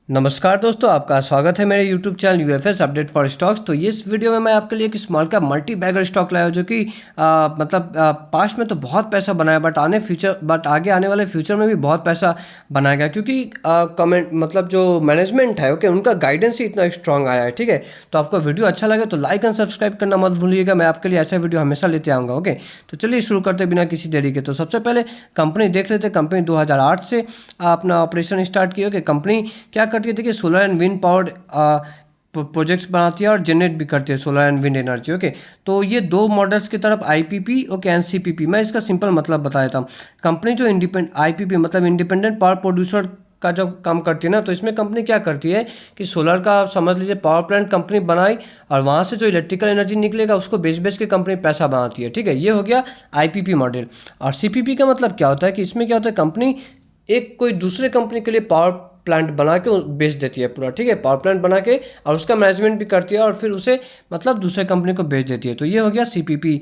नमस्कार दोस्तों, आपका स्वागत है मेरे YouTube channel UFS update for stocks. तो ये इस वीडियो में मैं आपके लिए एक small cap multibagger stock लाया हूं, जो कि पास्ट में तो बहुत पैसा बनाया, बट आगे आने वाले फ्यूचर में भी बहुत पैसा बनाएगा, क्योंकि कमेंट मतलब जो मैनेजमेंट है ओके, उनका गाइडेंस ही इतना स्ट्रांग आया है। ठीक है, तो आपको वीडियो अच्छा लगे तो लाइक एंड सब्सक्राइब करना मत भूलिएगा। मैं आपके लिए ऐसा वीडियो हमेशा लेते आऊँगा। ओके, तो चलिए शुरू करते बिना किसी देरी के। तो सबसे पहले कंपनी देख लेते हैं। कंपनी 2008 से अपना ऑपरेशन स्टार्ट की। ओके, कंपनी क्या करती है, देखिए solar and wind powered projects बनाती है और जनरेट भी करती है solar and wind energy. Okay, तो ये दो मॉडल्स की तरफ आईपीपी ओके एंड सीपीपी। मैं इसका सिंपल मतलब बता देता हूँ। कंपनी जो आईपीपी मतलब इंडिपेंडेंट पावर प्रोड्यूसर का जब काम करती है ना, तो इसमें कंपनी क्या करती है कि सोलर का समझ लीजिए पावर प्लांट कंपनी बनाई, और वहाँ से जो इलेक्ट्रिकल एनर्जी निकलेगा उसको बेच बेच के कंपनी पैसा बनाती है। ठीक है, ये हो गया आईपीपी मॉडल। और सीपीपी का मतलब क्या होता है कि इसमें क्या होता है, कंपनी एक कोई दूसरे कंपनी के लिए पावर प्लांट बना के बेच देती है पूरा। ठीक है, पावर प्लांट बना के और उसका मैनेजमेंट भी करती है और फिर उसे मतलब दूसरे कंपनी को बेच देती है। तो ये हो गया सीपीपी,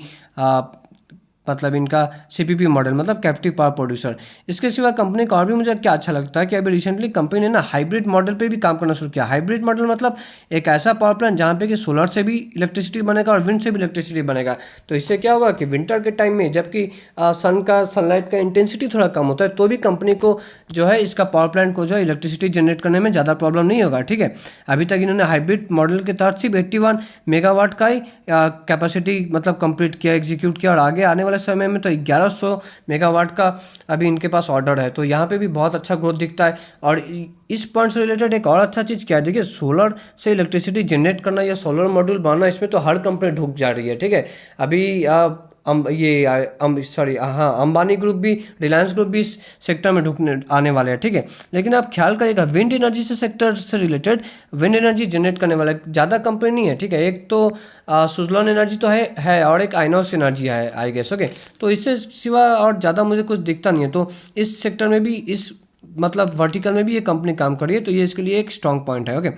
मतलब इनका सीपीपी मॉडल मतलब कैप्टिव पावर प्रोड्यूसर। इसके सिवा कंपनी का और भी मुझे क्या अच्छा लगता है कि अभी रिसेंटली कंपनी ने ना हाइब्रिड मॉडल पे भी काम करना शुरू किया। हाइब्रिड मॉडल मतलब एक ऐसा पावर प्लांट जहाँ पे कि सोलर से भी इलेक्ट्रिसिटी बनेगा और विंड से भी इलेक्ट्रिसिटी बनेगा। तो इससे क्या होगा कि विंटर के टाइम में जबकि सनलाइट का इंटेंसिटी थोड़ा कम होता है, तो भी कंपनी को जो है इसका पावर प्लांट को जो है इलेक्ट्रिसिटी जनरेट करने में ज़्यादा प्रॉब्लम नहीं होगा। ठीक है, अभी तक इन्होंने हाइब्रिड मॉडल के तहत सिर्फ 81 मेगावाट का ही कैपेसिटी मतलब कंप्लीट किया, एग्जीक्यूट किया, और आगे आने वाले समय में तो 1100 मेगावाट का अभी इनके पास ऑर्डर है। तो यहाँ पे भी बहुत अच्छा ग्रोथ दिखता है। और इस पॉइंट से रिलेटेड एक और अच्छा चीज़ क्या है, देखिए सोलर से इलेक्ट्रिसिटी जनरेट करना या सोलर मॉड्यूल बनाना, इसमें तो हर कंपनी ढुक जा रही है। ठीक है, अभी अंबानी ग्रुप भी, रिलायंस ग्रुप भी इस सेक्टर में ढुकने आने वाले हैं। ठीक है, लेकिन आप ख्याल करिएगा विंड एनर्जी से सेक्टर से रिलेटेड विंड एनर्जी जनरेट करने वाला ज़्यादा कंपनी नहीं है। ठीक है, एक तो सुजलॉन एनर्जी तो है और एक आइनॉक्स एनर्जी है आई गेस। ओके, तो इससे सिवा और ज़्यादा मुझे कुछ दिखता नहीं है। तो इस सेक्टर में भी, इस मतलब वर्टिकल में भी ये कंपनी काम कर रही है, तो ये इसके लिए एक स्ट्रॉन्ग पॉइंट है। ओके,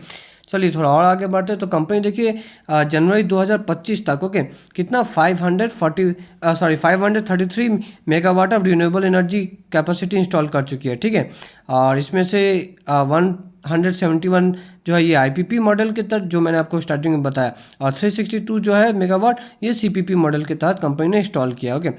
चलिए थोड़ा और आगे बढ़ते हैं। तो कंपनी देखिए जनवरी 2025 तक ओके कितना 533 megawatt of renewable energy capacity install कर चुकी है। ठीक है, और इसमें से 171 जो है ये आईपीपी मॉडल के तहत, जो मैंने आपको स्टार्टिंग में बताया, और 362 जो है मेगावाट ये सीपीपी मॉडल के तहत कंपनी ने इंस्टॉल किया। ओके,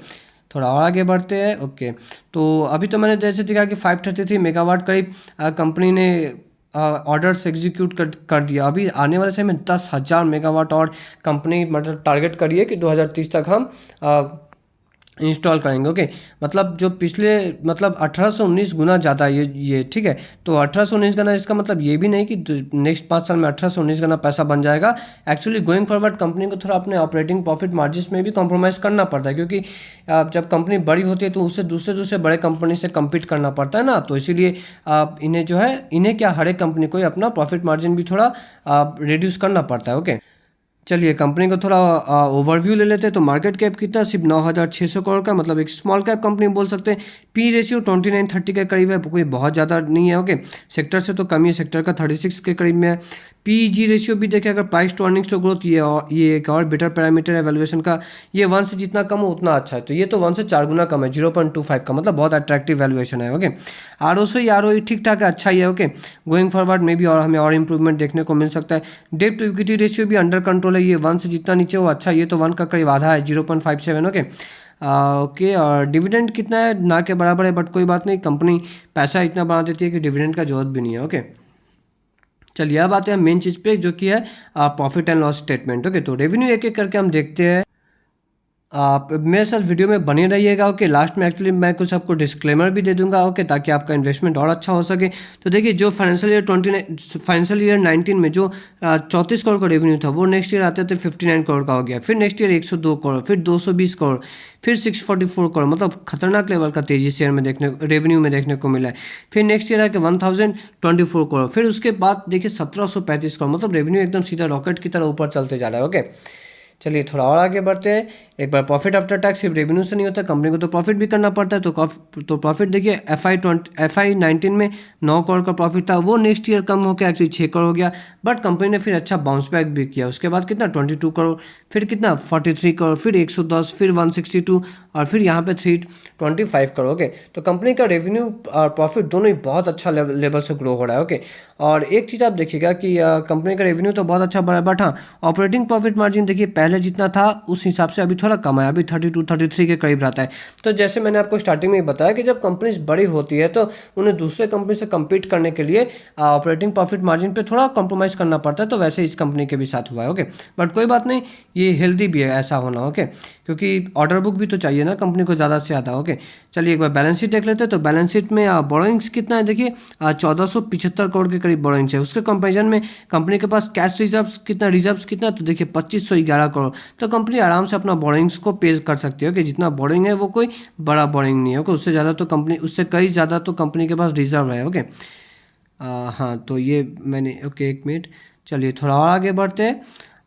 थोड़ा और आगे बढ़ते हैं। ओके, तो अभी तो मैंने जैसे दिखा कि 533 मेगावाट करीब कंपनी ने ऑर्डर्स एग्जीक्यूट कर दिया। अभी आने वाले समय में 10,000 मेगावाट और कंपनी मतलब टारगेट करिए कि 2030 तक हम इंस्टॉल करेंगे। ओके, मतलब जो पिछले मतलब 1819 गुना ज़्यादा ये ठीक है। तो 1819 गुना, इसका मतलब ये भी नहीं कि नेक्स्ट 5 साल में 1819 गुना पैसा बन जाएगा। एक्चुअली गोइंग फॉरवर्ड कंपनी को थोड़ा अपने ऑपरेटिंग प्रॉफिट मार्जिन में भी कॉम्प्रोमाइज़ करना पड़ता है, क्योंकि जब कंपनी बड़ी होती है तो उसे दूसरे बड़े कंपनी से कम्पीट करना पड़ता है ना। तो इसीलिए इन्हें जो है हर एक कंपनी को ही अपना प्रॉफिट मार्जिन भी थोड़ा रिड्यूस करना पड़ता है। ओके, चलिए कंपनी को थोड़ा ओवरव्यू ले लेते हैं। तो मार्केट कैप कितना, सिर्फ 9,600 करोड़ का, मतलब एक स्मॉल कैप कंपनी बोल सकते हैं। पी रेशियो 29:30 के करीब है, कोई बहुत ज़्यादा नहीं है। ओके, सेक्टर से तो कम ही है, सेक्टर का 36 के करीब में है। पीजी रेशियो भी देखें अगर, price to earnings to growth, ये एक और बेटर पैरामीटर है वैल्यूएशन का। ये 1 से जितना कम हो उतना अच्छा है। तो ये तो 1 से 4 गुना कम है, 0.25 का, मतलब बहुत अट्रैक्टिव वैल्यूएशन है। ओके, आरओई ठीक ठाक है, अच्छा ही है। ओके, गोइंग फॉरवर्ड में भी और हमें और इंप्रूवमेंट देखने को मिल सकता है। डेट टू इक्विटी रेशियो भी अंडर कंट्रोल है, ये 1 से जितना नीचे हो अच्छा। ये तो 1 का करीब आधा है, 0.57। ओके, ओके, और डिविडेंड कितना है, ना के बराबर है, बट कोई बात नहीं, कंपनी पैसा इतना बना देती है कि डिविडेंड का जरूरत भी नहीं है। ओके, चलिए अब आते हैं मेन चीज़ पे, जो कि है profit and loss statement. Okay, तो रेवेन्यू एक एक करके हम देखते हैं। आप मेरे साथ वीडियो में बने रहिएगा। ओके, लास्ट में एक्चुअली मैं कुछ आपको डिस्क्लेमर भी दे दूंगा। ओके, ताकि आपका इन्वेस्टमेंट और अच्छा हो सके। तो देखिए, जो फाइनेंशियल ईयर 19 में जो 34 करोड़ का रेवेन्यू था, वो नेक्स्ट ईयर आते थे 59 करोड़ का हो गया। फिर नेक्स्ट ईयर 102 करोड़, फिर 220 करोड़, फिर 644 करोड़, मतलब खतरनाक लेवल का तेजी शेयर में रेवेन्यू में देखने को मिला है। फिर नेक्स्ट ईयर आके 1024 करोड़, फिर उसके बाद देखिए 1735 करोड़, मतलब रेवेन्यू एकदम सीधा रॉकेट की तरह ऊपर चलते जा रहा है। ओके, चलिए थोड़ा और आगे बढ़ते हैं। एक बार प्रॉफिट आफ्टर टैक्स सिर्फ रेवेन्यू से नहीं होता, कंपनी को तो प्रॉफिट भी करना पड़ता है। तो प्रॉफिट देखिए FY19 में 9 करोड़ का प्रॉफिट था, वो नेक्स्ट ईयर कम होकर एक्चुअली 6 करोड़ हो गया, बट कंपनी ने फिर अच्छा बाउंस बैक भी किया। उसके बाद कितना 22 करोड़, फिर कितना 43 करोड़, फिर 110, फिर 162 और फिर यहाँ पे 325 करोड़। ओके, तो कंपनी का रेवेन्यू और प्रॉफिट दोनों ही बहुत अच्छा लेवल से ग्रो हो रहा है। ओके, और एक चीज़ आप देखिएगा कि कंपनी का रेवेन्यू तो बहुत अच्छा बढ़ा है, बट हाँ ऑपरेटिंग प्रॉफिट मार्जिन देखिए पहले जितना था उस हिसाब से अभी थोड़ा कम है, अभी 32-33 के करीब रहता है। तो जैसे मैंने आपको स्टार्टिंग में ही बताया कि जब कंपनीज बड़ी होती है तो उन्हें दूसरे कंपनी से कम्पीट करने के लिए ऑपरेटिंग प्रॉफिट मार्जिन पे थोड़ा कॉम्प्रोमाइज़ करना पड़ता है, तो वैसे इस कंपनी के भी साथ हुआ है। ओके, बट कोई बात नहीं, ये हेल्दी भी है ऐसा होना। ओके, क्योंकि ऑर्डर बुक भी तो चाहिए ना कंपनी को ज़्यादा से ज़्यादा। ओके, चलिए एक बार बैलेंस शीट देख लेते हैं। तो बैलेंस शीट में बोरोइंग्स कितना है देखिए, 1475 करोड़ के करीब बोरोइंग्स है। उसके कंपेरिजन में कंपनी के पास कैश रिजर्व्स कितना, तो देखिए 2511 करोड़। तो कंपनी आराम से अपना बोरोइंग्स को पे कर सकती है कि जितना बोरोइंग है वो कोई बड़ा बोरोइंग नहीं है। ओके, उससे ज़्यादा तो कंपनी, उससे कई ज़्यादा तो कंपनी के पास रिजर्व है। ओके, हाँ तो ये मैंने, ओके एक मिनट, चलिए थोड़ा और आगे बढ़ते हैं।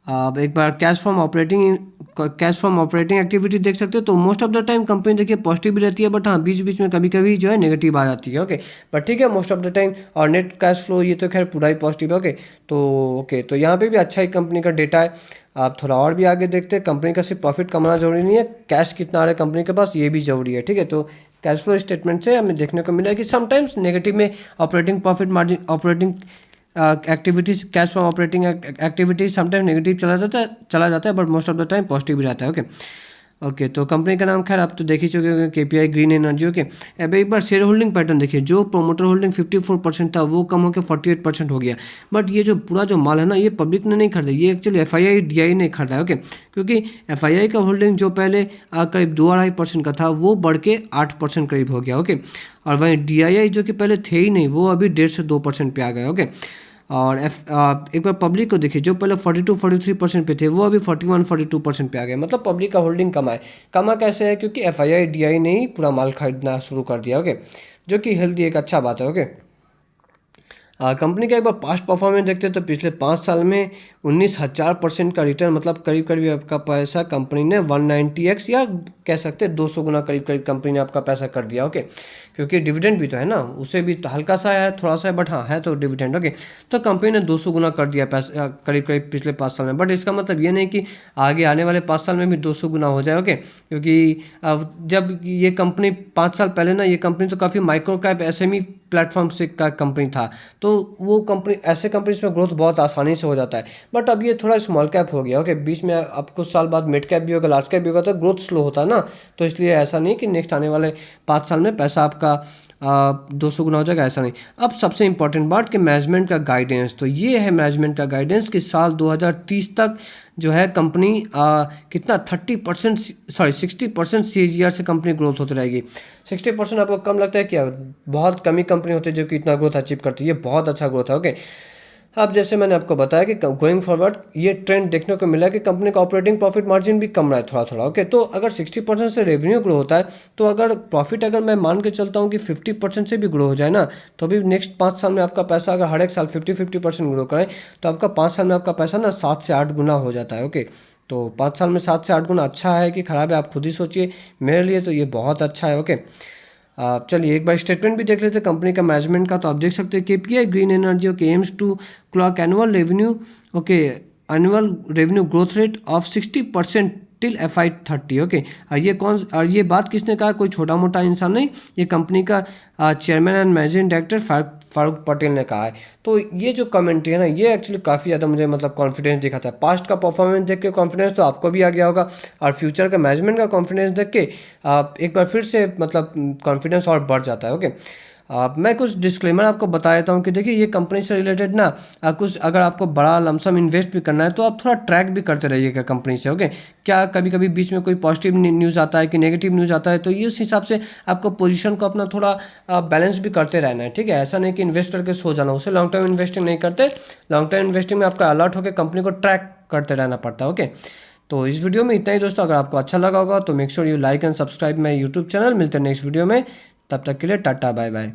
अब एक बार कैश फ्रॉम ऑपरेटिंग एक्टिविटी देख सकते हो। तो most of the time company देखिए पॉजिटिव भी रहती है, बट हाँ बीच बीच में कभी कभी जो है नेगेटिव आ जाती है। ओके, बट ठीक है मोस्ट ऑफ द टाइम। और नेट कैश फ्लो ये तो खैर पूरा ही पॉजिटिव है। ओके, तो यहाँ पे भी अच्छा ही कंपनी का डेटा है। आप थोड़ा और भी आगे देखते हैं। कंपनी का सिर्फ प्रॉफिट कमाना जरूरी नहीं है, कैश कितना आ रहा है कंपनी के पास ये भी जरूरी है। ठीक है, तो कैश फ्लो स्टेटमेंट से हमें देखने को मिला कि समटाइम्स नेगेटिव में operating profit margin, operating activities, cash from operating activities sometime negative चला जाता है, but most of the time positive भी रहता है। ओके, तो कंपनी का नाम खैर आप तो देख ही चुके होंगे, KPI ग्रीन एनर्जी। ओके, अब एक बार शेयर होल्डिंग पैटर्न देखिए। जो प्रोमोटर होल्डिंग 54% था वो कम होकर 48% हो गया, बट ये जो पूरा जो माल है ना ये पब्लिक ने नहीं खरीदा, ये एक्चुअली FII DI ने खरीदा है। ओके, क्योंकि FII का होल्डिंग जो पहले करीब 2-2.5% का था वो बढ़ के 8% करीब हो गया। ओके, और वहीं DII जो कि पहले थे ही नहीं वो अभी 1.5 से 2% पे आ गए। ओके, और एक बार पब्लिक को देखिए, जो पहले 42-43% पे थे वो अभी 41-42% पे आ गए। मतलब पब्लिक का होल्डिंग कमा कैसे है, क्योंकि FII DI ने ही पूरा माल खरीदना शुरू कर दिया। ओके, जो कि हेल्दी एक अच्छा बात है। ओके, कंपनी का एक बार पास्ट परफॉर्मेंस देखते हैं तो पिछले 5 साल में 19,000% का रिटर्न, मतलब करीब करीब आपका पैसा कंपनी ने 190x या कह सकते हैं 200 गुना करीब करीब कंपनी ने आपका पैसा कर दिया। ओके, क्योंकि डिविडेंड भी तो है ना, उसे भी तो हल्का सा है, थोड़ा सा है, बट हाँ है तो डिविडेंड। ओके, तो कंपनी ने 200 गुना कर दिया पैसा करीब करीब पिछले 5 साल में, बट इसका मतलब ये नहीं कि आगे आने वाले 5 साल में भी 200 गुना हो जाए। ओके, क्योंकि जब ये कंपनी 5 साल पहले ना, ये कंपनी तो काफ़ी माइक्रो कैप SME प्लेटफॉर्म से का कंपनी था, तो वो कंपनी, ऐसे कंपनीज में ग्रोथ बहुत आसानी से हो जाता है, बट अब ये थोड़ा स्मॉल कैप हो गया। ओके, बीच में अब कुछ साल बाद मिड कैप भी होगा, लार्ज कैप भी होगा, तो ग्रोथ स्लो होता है ना, तो इसलिए ऐसा नहीं कि नेक्स्ट आने वाले 5 साल में पैसा आपका 200 गुना हो जाएगा, ऐसा नहीं। अब सबसे इंपॉर्टेंट बात कि मैनेजमेंट का गाइडेंस, तो ये है मैनेजमेंट का गाइडेंस कि साल 2030 तक जो है कंपनी कितना 60% CAGR से कंपनी ग्रोथ होती रहेगी। 60% आपको कम लगता है क्या? बहुत कम ही कंपनी होती है जो कि इतना ग्रोथ अचीव करती है, ये बहुत अच्छा ग्रोथ है। ओके, अब जैसे मैंने आपको बताया कि गोइंग फॉरवर्ड ये ट्रेंड देखने को मिला कि कंपनी का ऑपरेटिंग प्रॉफिट मार्जिन भी कम रहा है थोड़ा थोड़ा। ओके, तो अगर 60% से रेवेन्यू ग्रो होता है, तो अगर प्रॉफिट, अगर मैं मान के चलता हूँ कि 50% से भी ग्रो हो जाए ना, तो अभी नेक्स्ट 5 साल में आपका पैसा अगर हर एक साल 50% ग्रो करे, तो आपका 5 साल में आपका पैसा ना 7 से 8 गुना हो जाता है। ओके, तो 5 साल में 7 से 8 गुना अच्छा है कि ख़राब है, आप खुद ही सोचिए। मेरे लिए तो ये बहुत अच्छा है। ओके, चलिए एक बार स्टेटमेंट भी देख लेते हैं कंपनी का मैनेजमेंट का। तो आप देख सकते हैं KPI green energy okay aims to clock annual revenue, okay annual revenue growth rate of 60% till FY30। Okay, और ये बात किसने कहा? कोई छोटा मोटा इंसान नहीं, ये कंपनी का chairman and managing director Farooq Patel ने कहा है। तो ये जो कमेंट्री है ना, ये एक्चुअली काफ़ी ज़्यादा मुझे मतलब कॉन्फिडेंस दिखाता है। पास्ट का परफॉर्मेंस देख के कॉन्फिडेंस तो आपको भी आ गया होगा, और फ्यूचर का मैनेजमेंट का कॉन्फिडेंस देख के एक बार फिर से मतलब कॉन्फिडेंस और बढ़ जाता है। ओके, मैं कुछ डिस्क्लेमर आपको बता देता हूँ कि देखिए ये कंपनी से रिलेटेड ना कुछ, अगर आपको बड़ा लमसम इन्वेस्ट भी करना है तो आप थोड़ा ट्रैक भी करते रहिएगा कंपनी से। ओके, क्या कभी कभी बीच में कोई पॉजिटिव न्यूज़ आता है कि नेगेटिव न्यूज़ आता है, तो इस हिसाब से आपको पोजीशन को अपना थोड़ा बैलेंस भी करते रहना है। ठीक है, ऐसा नहीं कि इन्वेस्ट करके सो जाना, उसे लॉन्ग टर्म इन्वेस्टिंग नहीं करते। लॉन्ग टर्म इन्वेस्टिंग में आपका अलर्ट होकर कंपनी को ट्रैक करते रहना पड़ता है। ओके, तो इस वीडियो में इतना ही दोस्तों। अगर आपको अच्छा लगा होगा तो make sure you like and subscribe my YouTube channel. मिलते हैं नेक्स्ट वीडियो में, तब तक के लिए टाटा बाय बाय।